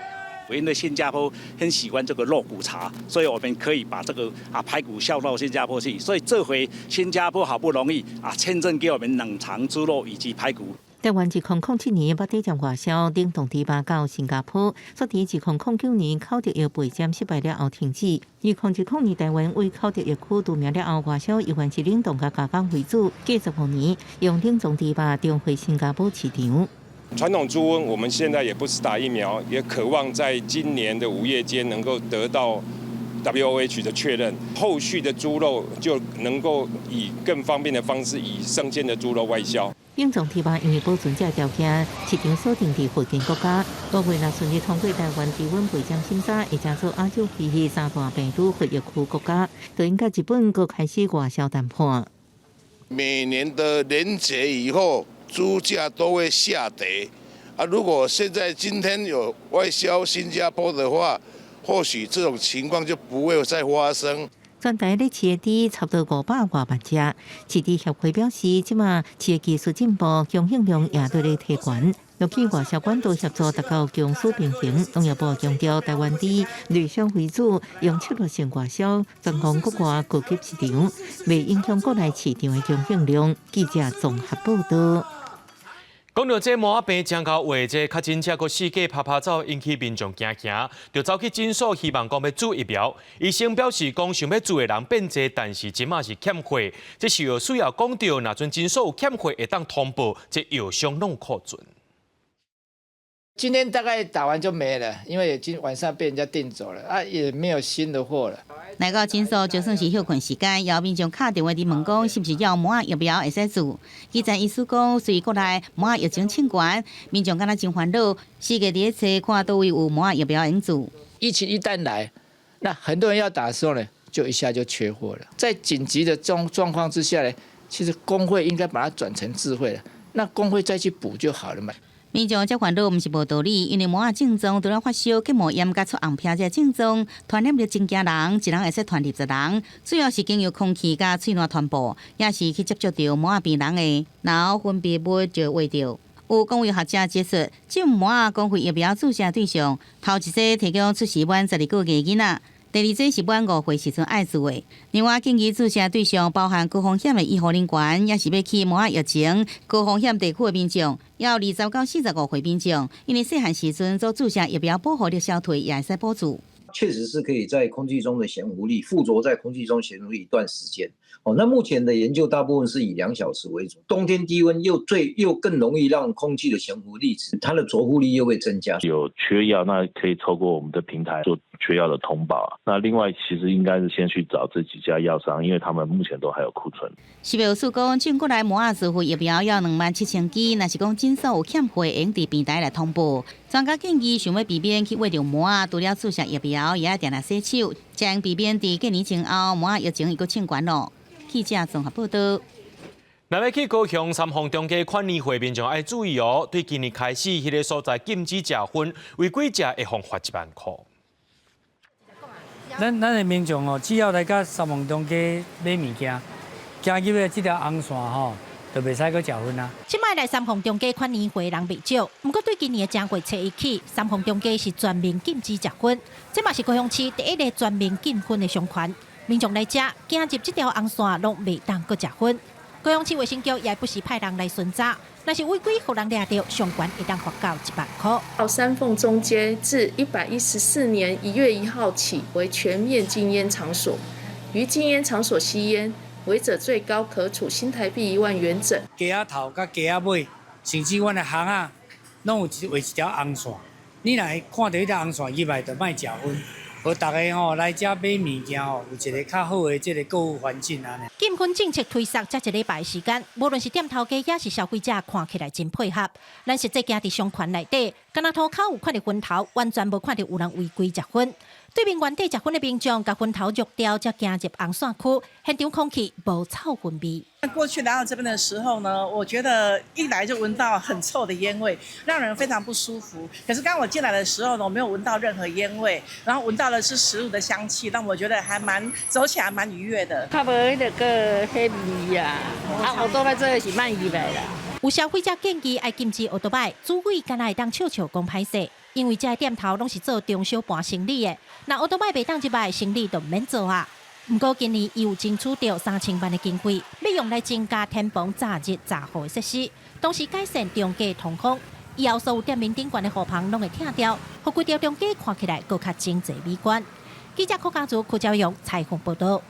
因为新加坡很喜欢这个肉骨茶，所以我们可以把这个排骨销到新加坡去。所以这回新加坡好不容易签证给我们冷藏猪肉以及排骨。台湾2007年目底将外销冷冻猪肉到新加坡，所伫2009年口蹄疫备检失败了后停止。2010年台湾为口蹄疫区除名了后，外销依然是冷冻甲加工为主，继15年用冷冻猪肉重回新加坡市场。传统猪瘟，我们现在也不是打疫苗，也渴望在今年的5月间能够得到 WOH 的确认，后续的猪肉就能够以更方便的方式，以生鲜的猪肉外销。冷冻猪肉因为保存这条件，市场锁定伫附近国家。5月若顺利通过台湾猪瘟备检审查，会加速亚洲区域3大病毒活跃区国家，就应该日本搁开始外销谈判。每年的年节以后，猪价都会下跌如果现在今天有外销新加坡的话，或许这种情况就不会再发生。全台咧饲的猪差不多500多万只。饲猪协会表示，即马饲的技术进步，供应量也对咧提悬。尤其外销管道协助达到供需平衡。农业部强调，台湾猪内销为主，用策略性外销，专攻国外高级市场，未影响国内市场的供应量。记者综合报道。讲到这麻病将到话，这确诊者个四界拍拍走，引起民众惊惊，就走去诊所，希望讲要注疫苗。医生表示讲，想要注的人变多，但是即马是欠货，这是有需要讲到，若阵诊所有欠货，会当通报，这药商拢库存。今天大概打完就没了，因为今晚上被人家订走了啊，也没有新的货了。来到诊所就算是休困时间，也有民众打电话伫问讲，是不是要麻疫苗会使做？基层医师讲，随国内麻疫情清悬，民众感觉真烦恼，四个伫咧找看倒位有麻疫苗用做。疫情一旦来，那很多人要打的时候呢，就一下就缺货了。在紧急的状况之下呢，其实工会应该把它转成智慧了，那工会再去补就好了嘛。民众这烦恼毋是无道理，因为麻症状除了发烧、感冒炎、甲出红皮这症状，传染力增加人，一人会使传10人，主要是经由空气甲喙烂传播，也是去接触到麻病人的，然后分泌物就会着。有公卫学者解释，这麻公费疫苗注射对象，头一剂提供出世满12个月囡仔。第二剂是满5岁时阵爱做的。另外，建议注射对象包含高风险的医护人员，也是要去麻疫情高风险地区的民众，要20到45岁民众，因为细汉时阵做注射疫苗保护力消退，也会使补助。确实是可以在空气中的悬浮力附着在空气中悬浮一段时间。那目前的研究大部分是以2小时为主，冬天低温又更容易让空气的悬浮力它的着护力又会增加。有缺药，那可以透过我们的平台做缺药的通报。那另外其实应该是先去找这几家药商，因为他们目前都还有库存。是有数讲，进国来麻自费疫苗要27000剂，若是讲诊所有欠货，用伫平台来通报。专家建议，想要避免去喂着麻，除了注射疫苗，也要定定洗手，将避免伫过年前后麻疫情又搁清悬咯。记者综合报道。若要去高雄三凤中街款年会，民众要注意哦。对今年开始，迄个所在禁止食薰，违规食会罚1万块。咱的民众哦，只要来到三凤中街买物件，行入的这条红线吼，就袂使搁食薰啊。即摆来三凤中街款年会人未少，不过对今年的正月初1起，三凤中街是全面禁止食薰，这嘛是高雄市第一个全面禁薰的商圈。民众来遮，行入这条红线，拢袂当搁食薰。高雄市卫生局也不时派人来巡查，若是违规，互人抓到，上悬会当罚到1万块。到三凤中街自114年1月1号起为全面禁烟场所，于禁烟场所吸烟，违者最高可处新台币1万元整。街仔头甲街仔尾，甚至阮的巷仔，拢有画一条红线。你若看到迄条红线入来，就莫食薰。和大家吼来遮买物件吼，有一个较好的这个购物环境安尼。禁薰政策推出才1礼拜时间，无论是店头家也是消费者，看起来真配合。咱实际行伫商圈内底，敢若涂骹有看到薰头，完全无看到有人违规食薰。对面原地食薰的民众，甲薰头锯掉，才行入红线区，现场空气无臭薰味。过去来到这边的时候呢，我觉得一来就闻到很臭的烟味，让人非常不舒服。可是刚我进来的时候呢，我没有闻到任何烟味，然后闻到的是食物的香气，让我觉得还走起来蛮愉悦的。较无迄个迄味啊，我倒来这是慢入来啦。有消费者建议爱禁止奥多摆，主委敢若会当笑笑讲歹势，因为这个店头拢是做中小盘生意的，那奥多摆袂当入来生意就免做啊。不过今年伊有争取到3000万的经费，要用来增加天棚早日早后的设施，同时改善中街通风。以后所有店面顶悬的护棚拢会拆掉，互规条中街看起来更较整齐美观。记者柯家族、柯昭阳采访报道。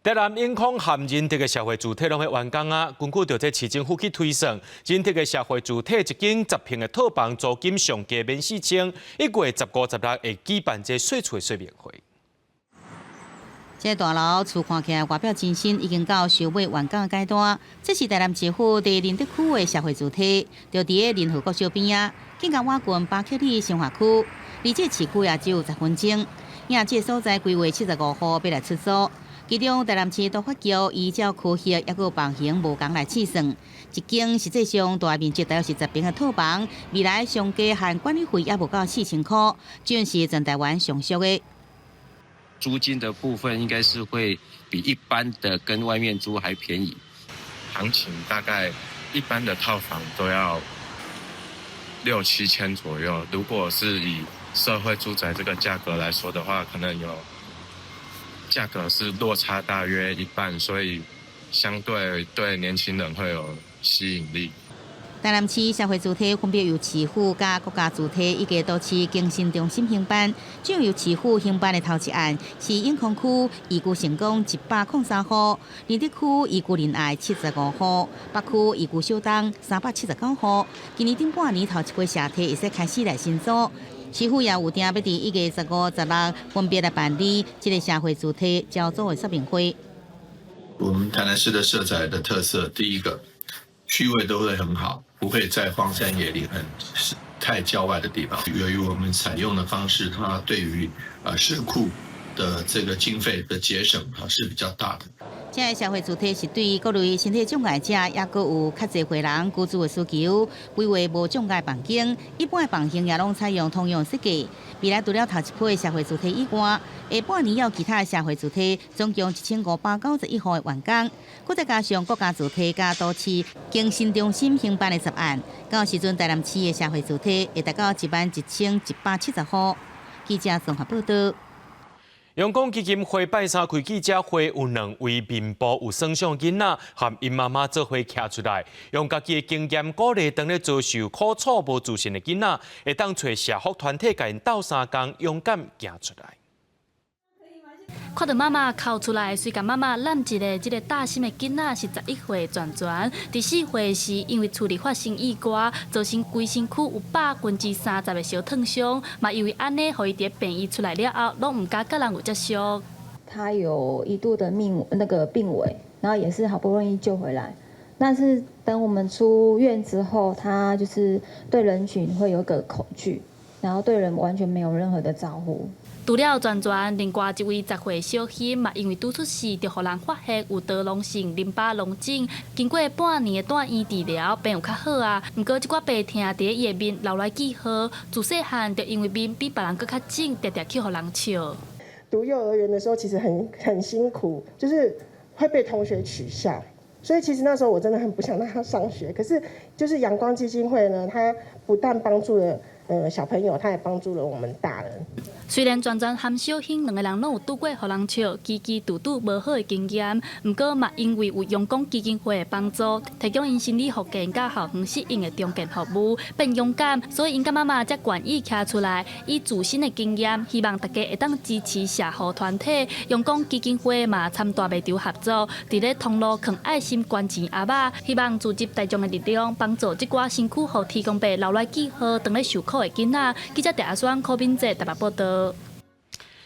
台南永康含人德的社会主体拢会完工啊！根据着这市政府去推算，人德的社会主体一间10平的套房租金上加免4000，1月15、16会举办这岁出的说明会。这大楼厝看起来外表真新，已经到收尾完工的阶段。这是台南市府第仁德区的社会主体，就伫个仁和国小边啊，紧甲瓦郡巴克里生活区，离这市区也只有10分钟。因这所在规划75户要来出租，其中台南市都发局依照区域也有房型无同来计算。一间实际上大面积大约是10平的套房，未来上价含管理费也无到4000块，算是全台湾上俗的。租金的部分应该是会比一般的跟外面租还便宜。行情大概一般的套房都要6、7千左右，如果是以社会住宅这个价格来说的话，可能有价格是落差大约一半，所以相对对年轻人会有吸引力。台南市社会主体分别由市府甲国家主体以及都市更新中心兴办。主要由市府兴办的头一案是永康区移居成功103户，仁德区移居仁爱75户，北区移居小东379户。今年顶半年头一批社体会使开始来新租。市府也有定要伫1月15、16分别来办理这个社会主体招租的说明会。我们台南市的社宅的特色，第一个区位都会很好，不会在荒山野岭太郊外的地方。由于我们采用的方式，它对于社库的这个经费的节省是比较大的。这个社会主体是对各类身体障碍者，也阁有较侪伙人居住的需求，规划无障碍房间，一般的房型也拢采用通用设计。未来除了头一批的社会主体以外，下半年有其他的社会主体，总共1591户的完工，搁再加上国家主体甲都市更新中心兴办的10案，到时阵台南市的社会主体会达到11170户。记者综合报道。阳光基金会拜三开记者会，有2位面部有损伤囡仔和因妈妈做伙徛出来，用家己的经验鼓励当咧遭受苦楚无自信的囡仔，会当找社福团体甲因斗相共，勇敢行出来。看到妈妈哭出来，随甲妈妈揽一个这个大心的囡仔是11岁转，第4岁时因为处理发生意外，造成规身躯有30%的小烫伤，嘛因为安尼，互伊伫病院出来了后，拢唔敢甲人有接触。他有1度的病危，然后也是好不容易救回来。但是等我们出院之后，他就是对人群会有个恐惧，然后对人完全没有任何的招呼。除了另外一位10岁小欣嘛，因为拄出事，就互人发现有多囊性淋巴脓肿，经过半年的住院治疗，病有较好啊。不过，这寡病痛伫伊的面留来记号，自细汉就因为面比别人更较肿，常常去互人笑。读幼儿园的时候，其实很辛苦，就是会被同学取笑，所以其实那时候我真的很不想让他上学。可是，就是阳光基金会呢，它不但帮助了小朋友，它也帮助了我们大人。虽然和小欣2个人拢有拄过互人笑、拄无好的经验，不过嘛因为有阳光基金会的帮助，提供因心理复健甲校园适应的中健服务，变勇敢，所以因甲妈妈才愿意徛出来，以自身的经验，希望大家会当支持社福团体。阳光基金会嘛参大卖场合作，伫咧通路放爱心捐钱盒仔，希望组织大众的力量，帮助这寡身躯互提供被留来记号，当咧受苦的囡仔。记者陈阿双、柯斌哲台北报道。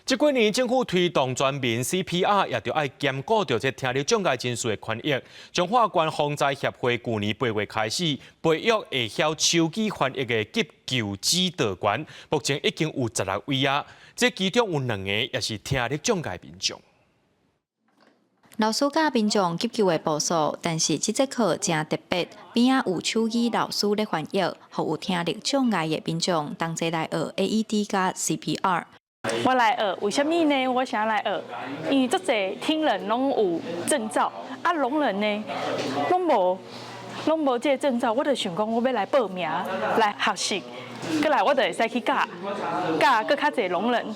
这几年政府推动全民 CPR， 也着爱兼顾着这听力障碍人士的权益。中华关防灾协会去年8月开始培育会晓手机翻译的急救指导员，目前已经有16位啊。这其中有2个也是听力障碍民众。老师教民众急救的步数，但是这节课真特别，边仔有手语老师咧翻译，互有听力障碍的民众同齐来学 AED 加 CPR。我来学，为什么呢？我想来学，因为足侪听人拢有证照，啊，聋人呢，拢无这个证照，我就想讲，我要来报名来学习，过来我就会使去教搁较侪聋人，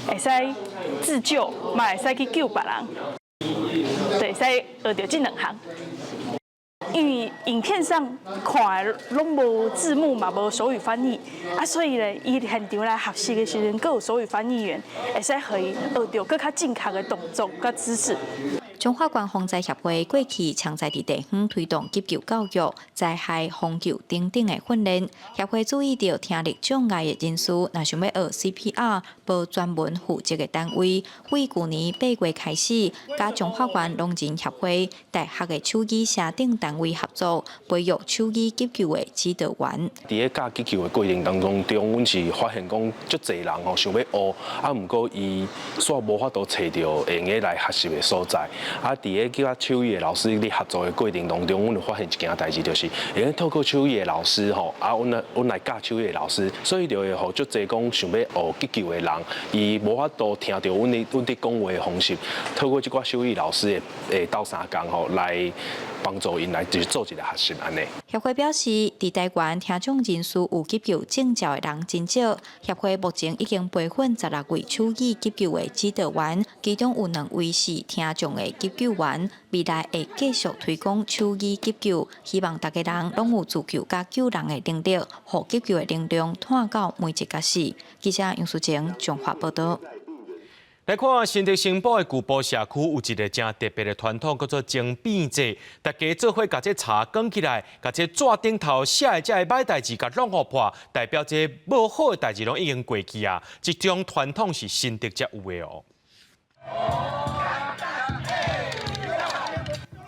会使自救，嘛会使去救别人。就会使学到这2项，因为影片上看拢无字幕嘛，无手语翻译啊，所以咧，伊现场来学习的时阵，佫有手语翻译员，会使互伊学到佫较正确的动作佮姿势。中华关防灾协会过去常在地方推动急救教育、灾害防救等等的训练。协会注意到听力障碍的人士，若想要学 CPR， 无专门负责的单位。为去年8月开始，甲中华关聋人协会、大学的手语社等单位合作，培育手语急救的指导员。伫咧教急救的过程当中，阮是发现讲，足侪人想要学，啊，毋过伊煞无法度找到会用来学习的所在。啊，伫个叫手艺的老师咧合作的过程当中，阮就发现一件代志，就是透过手艺的老师吼，啊，阮来教手艺的老师，所以就会互足侪讲想要学急救的人，伊无法度听到阮伫讲话的方式，透过即寡手艺老师的斗相共吼来。帮助因来就是做一个学习安尼。协会表示，伫台湾听障人士有急救证照的人真少。协会目前已经培训16位手艺急救的指导员，其中有2位是听障的急救员。未来会继续推广手艺急救，希望大家人拢有自救甲救人的能力，互急救的能量传到每一角市。记者杨淑晴综合报道。来看新竹城堡的旧堡社区有一个真特别的传统，叫做蒸饼节。大家做伙把这茶卷起来，把这纸顶头写的这歹代志，甲弄破，代表这无好的代志拢已经过去啊。这种传统是新竹才有的哦。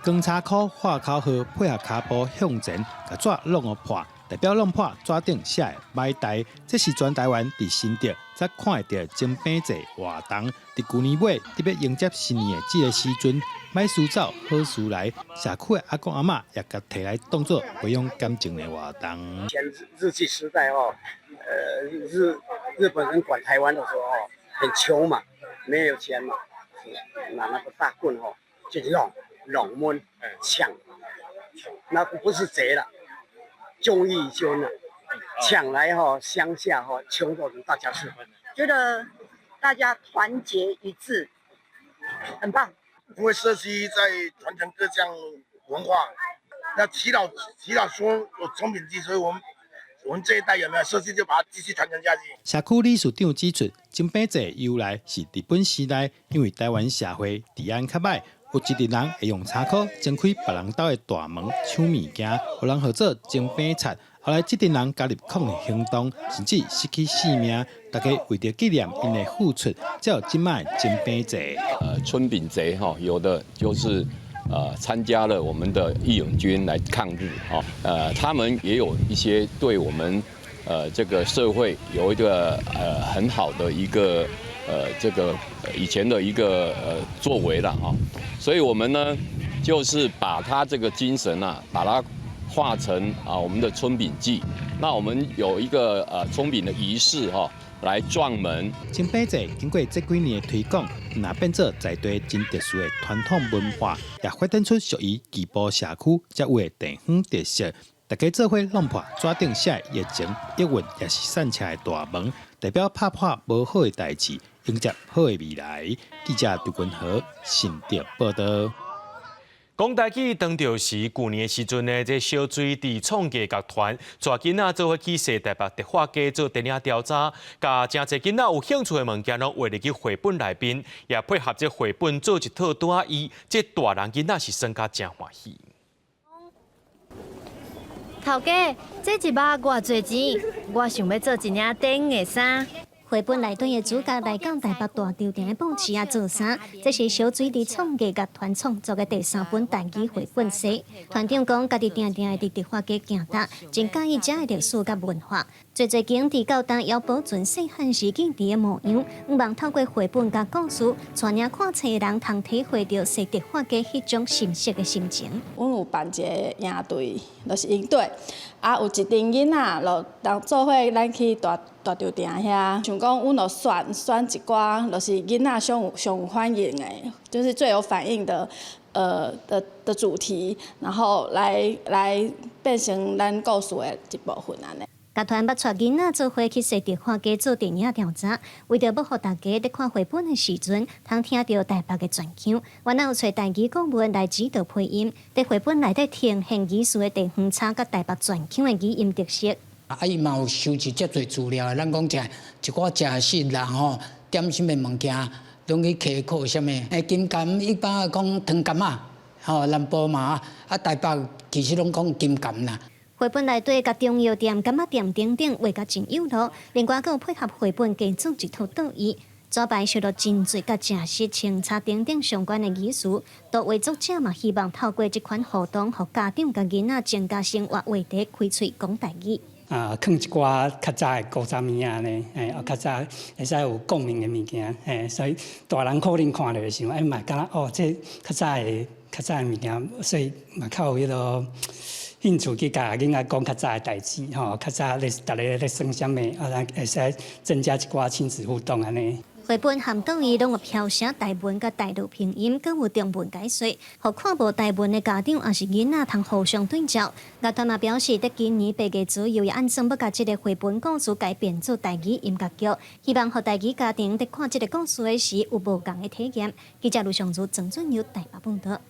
卷茶箍画口号，配合骹步向前，把纸弄破。代表弄破纸顶写的歹代，这是全台湾伫新竹才看会到蒸饼节活动。伫旧年尾特别迎接新年的这个时阵，歹事走好事来，社区的阿公阿嬷也甲摕来当作培养感情的活动。前日据时代哦，日本人管台湾的时候哦，很穷嘛，没有钱嘛，拿那个大棍哦去弄闷抢，那不是贼了。众义兄呢，抢来乡下穷的人大家是，觉得大家团结一致，很棒。因为社区在传承各项文化，那祈祷说有葱饼记，所以我们这一代有没有社区就把它继续传承下去。社区理事长指出，蒸饼节由来是日本时代，因为台湾社会治安较歹。有一群人会用柴箍挣开别人家的大门抢物件，互人合作蒸饼擦。后来，这群人加入抗日行动，甚至失去性命。大家为着纪念因的付出，才有今摆蒸饼节。春饼节有的就是参加了我们的义勇军来抗日他们也有一些对我们这个社会有一个很好的一个这个以前的一个作为了所以我们呢就是把他这个精神把它化成我们的春饼祭。那我们有一个春饼的仪式来撞门。蒸饼节经过这几年的推广，那变做在地真特殊的传统文化，也发展出属于旧堡社区才有的地方特色。大家做伙弄破纸顶写的疫情、疫运，也是散车的大门，代表拍破无好的代志，迎接好的未来。记者杜君豪新竹报道。讲台语当着是旧年的时阵呢，这小水地创艺剧团带囡仔做伙去西台北迪化街做电影调查，甲真侪囡仔有兴趣的物件拢画入去绘本内面，也配合这绘本做一套单衣，这大人囡仔是算甲真欢喜。头家，这一包偌侪钱？我想要做一领电影的衫。绘本内底的主角来到台北大潮店的布市做衫，这是小水地创艺甲团创作的第3本台语绘本书。团长讲，家己定定的伫迪化街行踏，真介意遮的历史甲文化。最景伫到当要保存细汉时记忆的模样，毋望透过绘本甲故事，带领看册的人通体会到西迪化街迄种深色的心情。阮有办一个营队，就是营队，有一群囡仔，就当做伙咱去大潮店遐，想讲阮就选一寡，就是囡仔上有欢迎的，就是最有反应的。的主题，然后来变成咱故事的一部分安尼。集团捌带囡仔做伙去西迪化街做电影调查，为着要互大家在看绘本的时阵，通听到台北的全腔，原来有找台语顾问来指导配音，在绘本内底呈现语序的地方差甲台北全腔的语音特色。伊嘛有收集遮侪资料，咱讲一寡食食人点什么物件。拢去溪口什么？金柑一般讲糖柑南部嘛台北其实拢讲金柑啦。绘本内底甲中药店、柑仔店等等画甲真有路，另外还有配合绘本加做一套倒椅，左排收录真侪甲食食、清茶等等相关的语词。多位作者嘛希望透过这款互动，互家长甲囡仔增加生活话题，开喙讲台语。放一寡较早的古早物仔呢，较早会使有共鸣的物件，所以大人可能看到想，嘛感觉哦，这较早的物件，所以嘛较有迄个兴趣去甲囡仔讲较早的代志，较早大家咧算啥物，会使增加一寡亲子互动安尼。绘本含倒伊拢有标写台文甲台语拼音，更有中文解说，互看无台文的家长也是囡仔通互相对照。乐团嘛表示，在今年8月左右，也按算要甲这个绘本故事改编做台语音乐剧，希望互台语家庭在看这个故事的时有无同的体验。记者卢尚如、郑俊由台北报道。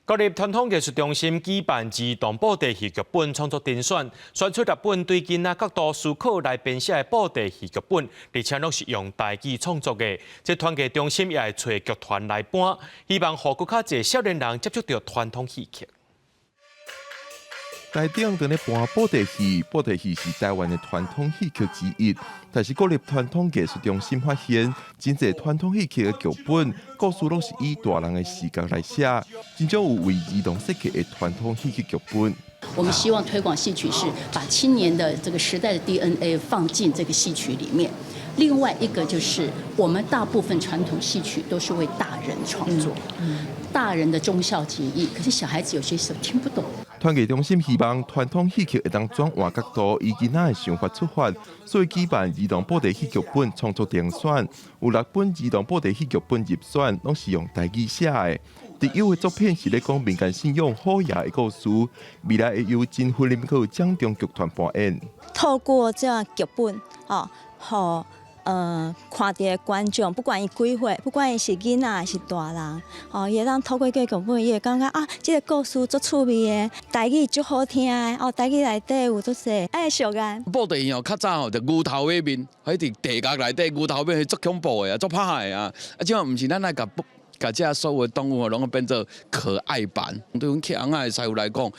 国立传统艺术中心举办儿童布袋戏剧本创作评选，选出6本对囡仔角度思考来编写的布袋戏剧本，而且拢是用台语创作的。这团艺中心也会找剧团来搬，希望让更较侪少年人接触到传统戏剧。台中正咧搬布袋戏，布袋戏是台湾的传统戏剧之一。但是国立传统艺术中心发现，真侪传统戏剧的剧本，故事拢是以大人的视角来写，真正有为儿童设计的传统戏剧剧本。我们希望推广戏曲是把青年的这个时代的 DNA 放进这个戏曲里面。另外一个就是，我们大部分传统戏曲都是为大人创作，大人的忠孝节义，可是小孩子有些时候听不懂。团艺中心希望传统戏剧会当转换角度，以囡仔的想法出发，所以举办儿童布袋戏剧本创作评选，有6本儿童布袋戏剧本入选，拢是用台语写的。第一的作品是咧讲民间信仰好爷的故事，未来会由真婚林阁掌中剧团扮演。透过这样剧本，好。看到观众，不管伊几岁，不管伊是囡仔还是大人，伊会当透过这个剧本，伊会感觉啊，这个故事足趣味的，台语足好听的，台语内底有足侪爱俗眼。布袋戏较早就牛头马面，喺伫地角内底牛头马面足恐怖的，足歹的啊！即嘛毋是咱来甲这所有的动物拢变做可爱版。对阮去翁仔的师傅来讲，毋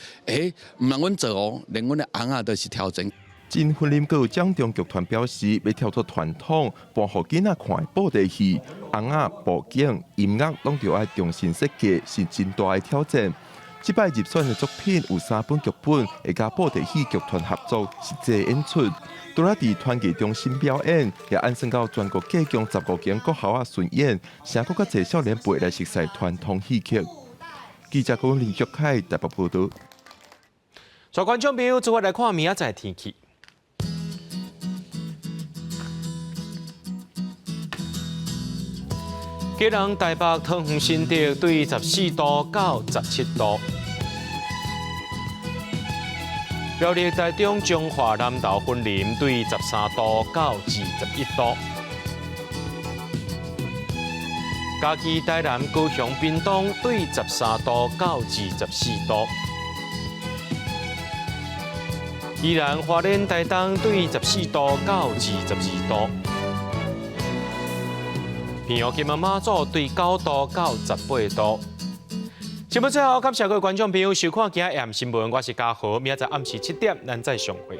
通阮做哦，连阮的翁仔都是挑战。真婚林阁掌中剧团表示，要跳出传统，播互囡仔看的布袋戏、翁仔、布景、音乐，拢着爱重新设计，是真大的挑战。这摆入选的作品有3本剧本，会甲布袋戏剧团合作实际演出。除了伫团艺中心表演，也安算到全国各乡15间国校巡演，成更较侪少年辈来熟悉传统戏剧。记者讲林卓凯台北报道。各观众朋友，做我来看明仔载天气。基隆、台北、桃园、新竹对14度到17度；苗栗、台中、彰化、南投、云林对13度到21度；嘉义、台南、高雄、屏东对13度到24度；宜兰、花莲、台东对14度到22度。平遥、金门、马祖对9度到18度。节目最后，感谢各位观众朋友收看今日夜新闻，我是嘉豪，明仔载暗时7点咱再相会。